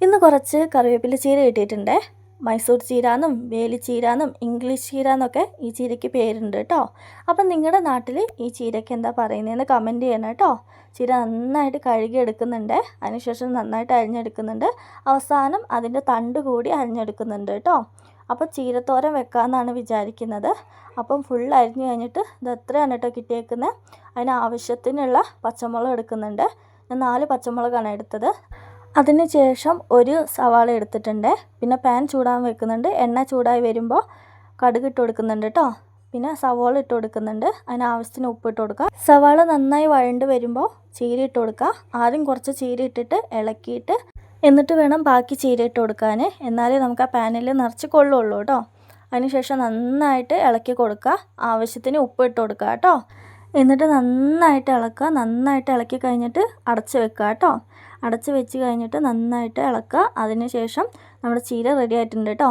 ഇന്ന് കുറച്ച് കറിവേപ്പില ചീര കിട്ടിയിട്ടുണ്ട്. മൈസൂർ ചീരാന്നും വേലിച്ചീരാന്നും ഇംഗ്ലീഷ് ചീരാന്നൊക്കെ ഈ ചീരയ്ക്ക് പേരുണ്ട് കേട്ടോ. അപ്പം നിങ്ങളുടെ നാട്ടിൽ ഈ ചീരയ്ക്ക് എന്താ പറയുന്നതെന്ന് കമൻറ്റ് ചെയ്യണം കേട്ടോ. ചീര നന്നായിട്ട് കഴുകി എടുക്കുന്നുണ്ട്, അതിനുശേഷം നന്നായിട്ട് അരിഞ്ഞെടുക്കുന്നുണ്ട്, അവസാനം അതിൻ്റെ തണ്ട് കൂടി അരിഞ്ഞെടുക്കുന്നുണ്ട് കേട്ടോ. അപ്പോൾ ചീരത്തോരൻ വെക്കാമെന്നാണ് വിചാരിക്കുന്നത്. അപ്പം ഫുൾ അരിഞ്ഞ് കഴിഞ്ഞിട്ട് ഇത് എത്രയാണ് കേട്ടോ കിട്ടിയേക്കുന്നത്. അതിന് ആവശ്യത്തിനുള്ള പച്ചമുളക് എടുക്കുന്നുണ്ട്. ഞാൻ 4 പച്ചമുളകാണ് എടുത്തത്. അതിന് ശേഷം ഒരു സവാള എടുത്തിട്ടുണ്ട്. പിന്നെ പാൻ ചൂടാൻ വെക്കുന്നുണ്ട്. എണ്ണ ചൂടായി വരുമ്പോൾ കടുക് ഇട്ട് കൊടുക്കുന്നുണ്ട് കേട്ടോ. പിന്നെ സവാള ഇട്ട് കൊടുക്കുന്നുണ്ട്. അതിന് ആവശ്യത്തിന് ഉപ്പ് ഇട്ട് കൊടുക്കുക. സവാള നന്നായി വഴണ്ട് വരുമ്പോൾ ചീര ഇട്ട് കൊടുക്കുക. ആദ്യം കുറച്ച് ചീര ഇട്ടിട്ട് ഇളക്കിയിട്ട് എന്നിട്ട് വേണം ബാക്കി ചീര ഇട്ട് കൊടുക്കാൻ. എന്നാലേ നമുക്ക് ആ പാനിൽ നിറച്ച് കൊള്ളുള്ളൂ കേട്ടോ. അതിനുശേഷം നന്നായിട്ട് ഇളക്കി കൊടുക്കുക. ആവശ്യത്തിന് ഉപ്പ് ഇട്ട് കൊടുക്കുക കേട്ടോ. എന്നിട്ട് നന്നായിട്ട് ഇളക്കുക. നന്നായിട്ട് ഇളക്കി കഴിഞ്ഞിട്ട് അടച്ച് വെക്കുക കേട്ടോ. അടച്ച് വെച്ച് കഴിഞ്ഞിട്ട് നന്നായിട്ട് ഇളക്കുക. അതിന് ശേഷം നമ്മുടെ ചീര റെഡി ആയിട്ടുണ്ട് കേട്ടോ.